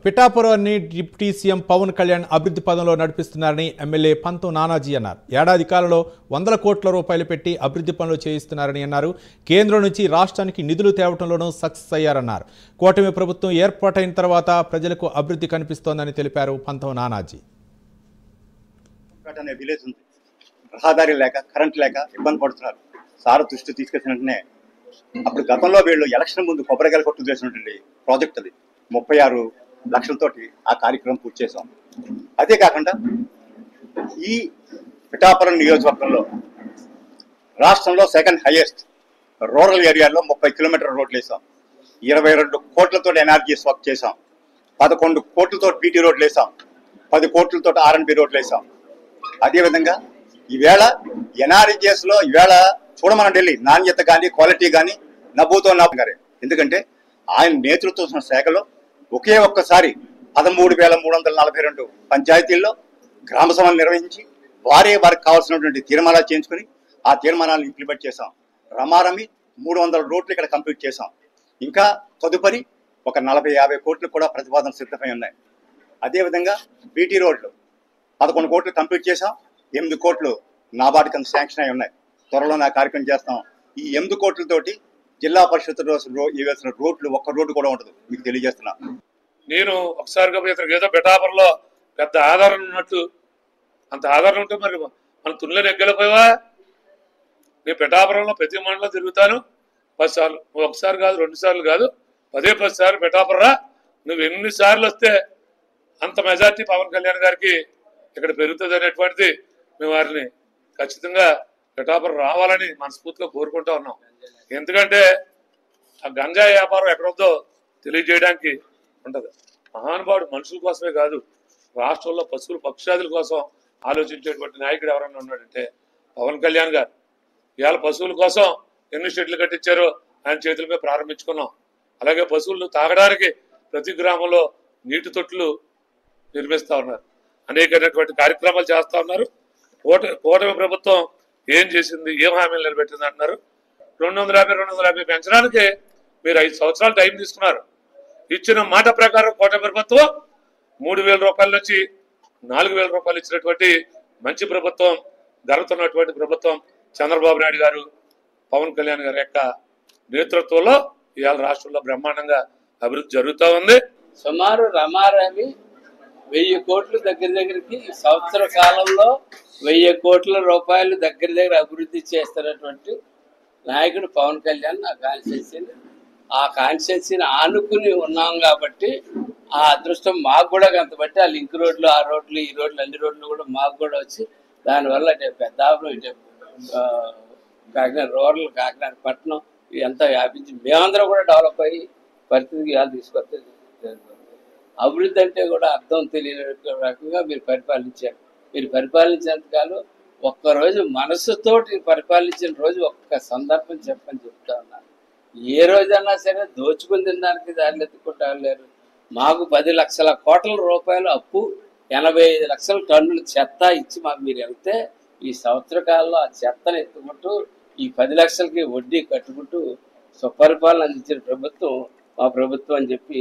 పిఠాపురాన్ని deputy CM Pawan Kalyan అభివృద్ధి పదంలో నడిపిస్తున్నారని MLA పంతం నానాజీ అన్నారు. ఏడాది కాలంలో 100 కోట్ల రూపాయలు పెట్టి అభివృద్ధి పనులు చేయిస్తున్నారని అన్నారు. కేంద్రం నుంచి రాష్ట్రానికి నిధులు తేవటంలోనూ సక్సెస్ అయ్యారన్నారు. కూటమి ప్రభుత్వం ఏర్పాటైన తర్వాత ప్రజలకు అభివృద్ధి కనిపిస్తోందని తెలిపారు పంతం నానాజీ. రహదారి లేక కరెంట్ లేక ఇబ్బంది పడుతున్నారు. సార్ దృష్టి తీసుకొచ్చిన వెంటనే అప్పుడు గతంలో వీళ్ళు ఎలక్షన్ ముందు కొబ్బరికాయలు కొట్టు చేసినటువంటి ప్రాజెక్ట్ అది 36 లక్షలతోటి ఆ కార్యక్రమం పూర్తి చేసాం. అదే కాకుండా ఈ పిఠాపురం నియోజకవర్గంలో రాష్ట్రంలో సెకండ్ హైయెస్ట్ రూరల్ ఏరియాలో 30 కిలోమీటర్ల రోడ్లు వేసాం. 22 కోట్లతో ఎన్ఆర్జీఎస్ వర్క్ చేసాం. 11 కోట్లతో బీటీ రోడ్లు వేసాం. 10 కోట్లతో ఆర్ఎన్బి రోడ్లు వేసాం. అదేవిధంగా ఈవేళ ఎన్ఆర్జీఎస్ లో ఈవేళ చూడమని ఢిల్లీ నాణ్యత కానీ క్వాలిటీ కానీ నవ్వుతో గారే. ఎందుకంటే ఆయన నేతృత్వ శాఖలో ఒకే ఒక్కసారి 13,342 పంచాయతీల్లో గ్రామ సభలు నిర్వహించి వారికి కావాల్సినటువంటి తీర్మానాలు చేయించుకుని ఆ తీర్మానాలను ఇంప్లిమెంట్ చేశాం. రమారమి 300 రోడ్లు ఇక్కడ కంప్లీట్ చేశాం. ఇంకా తదుపరి ఒక 40-50 కోట్లు కూడా ప్రతిపాదన సిద్ధమై ఉన్నాయి. అదేవిధంగా బీటీ రోడ్లు 11 కోట్లు కంప్లీట్ చేశాం. 8 కోట్లు నాబార్డు కింద శాంక్షన్ అయి ఉన్నాయి. త్వరలో నా కార్యక్రమం చేస్తాం. ఈ 8 కోట్లతోటి జిల్లా పరిషత్ వేసిన రోడ్లు ఒక్క రోడ్డు కూడా ఉండదు. మీకు తెలియజేస్తున్నా. నేను ఒకసారిగా ఏదో పిఠాపురంలో పెద్ద ఆధారం ఉన్నట్టు, అంత ఆధారం ఉంటే మరి మన తుల్లో నెగ్గలిపోయావా? నేను పిఠాపురంలో ప్రతి మండలం తిరుగుతాను 10 సార్లు. ఒకసారి కాదు, 2 సార్లు కాదు, 10 సార్లు పిఠాపురం. నువ్వు ఎన్ని సార్లు వస్తే అంత మెజార్టీ పవన్ కళ్యాణ్ గారికి ఇక్కడ పెరుగుతుంది అనేటువంటిది మేము వారిని ఖచ్చితంగా పిఠాపురం రావాలని మనస్ఫూర్తిగా కోరుకుంటా ఉన్నాం. ఎందుకంటే ఆ గంజాయి వ్యాపారం ఎక్కడొద్దో తెలియజేయడానికి ఉంటుంది. మహానుభావుడు మనుషుల కోసమే కాదు, రాష్ట్రంలో పశువుల పక్షాదుల కోసం ఆలోచించేటువంటి నాయకుడు ఎవరైనా ఉన్నాడంటే పవన్ కళ్యాణ్ గారు. ఇవాళ పశువుల కోసం ఎన్ని షెడ్లు కట్టించారో ఆయన చేతుల మీద ప్రారంభించుకున్నాం. అలాగే పశువులు తాగడానికి ప్రతి గ్రామంలో నీటి తొట్లు నిర్మిస్తూ ఉన్నారు. అనేకమైనటువంటి కార్యక్రమాలు చేస్తూ ఉన్నారు. కూటమి ప్రభుత్వం ఏం చేసింది, ఏం హామీలు నిలబెట్టింది అంటున్నారు. 250 పెంచడానికి మీరు 5 సంవత్సరాలు టైం తీసుకున్నారు. ఇచ్చిన మాట ప్రకారం కూటమి ప్రభుత్వం 3,000 రూపాయల నుంచి 4,000 రూపాయలు ఇచ్చినటువంటి మంచి ప్రభుత్వం, జరుగుతున్నటువంటి ప్రభుత్వం చంద్రబాబు నాయుడు గారు, పవన్ కళ్యాణ్ గారి యొక్క నేతృత్వంలో ఇవాళ రాష్ట్రంలో బ్రహ్మాండంగా అభివృద్ధి జరుగుతూ ఉంది. సుమారు రమారవి 1000 కోట్లు దగ్గరికి సంవత్సర కాలంలో 1000 కోట్ల రూపాయలు దగ్గర అభివృద్ధి చేస్తున్నటువంటి నాయకుడు పవన్ కళ్యాణ్. ఆ కాన్స్టిట్యున్సీని ఆనుకుని ఉన్నాం కాబట్టి ఆ అదృష్టం మాకు కూడా అంత బట్టి ఆ లింక్ రోడ్లు, ఆ రోడ్లు, ఈ రోడ్లు, అన్ని రోడ్లు కూడా మాకు కూడా వచ్చి దానివల్ల పెద్దాపురం, కాకినాడ రూరల్, కాకినాడ పట్టణం ఇదంతా వ్యాపించి మేమందరం కూడా డెవలప్ అయ్యి పరిస్థితికి ఇవాళ తీసుకొస్తే అభివృద్ధి అంటే కూడా అర్థం తెలియని రకంగా మీరు పరిపాలించారు. మీరు పరిపాలించేంతకాలం ఒక్కరోజు మనసుతోటి పరిపాలించిన రోజు ఒక్క సందర్భం చెప్పని చెప్తా ఉన్నాను. ఏ రోజన్నా సరే దోచుకుని తినడానికి దారిలో ఎత్తుకుంటారు. మాకు 10 లక్షల కోట్ల రూపాయలు అప్పు, 85 లక్షల టన్నుల చెత్త ఇచ్చి మాకు మీరు వెళ్తే ఈ సంవత్సర కాలంలో ఆ చెత్తను ఎత్తుకుంటూ ఈ 10 లక్షలకి వడ్డీ కట్టుకుంటూ సుపరిపాలన అందించిన ప్రభుత్వం మా ప్రభుత్వం అని చెప్పి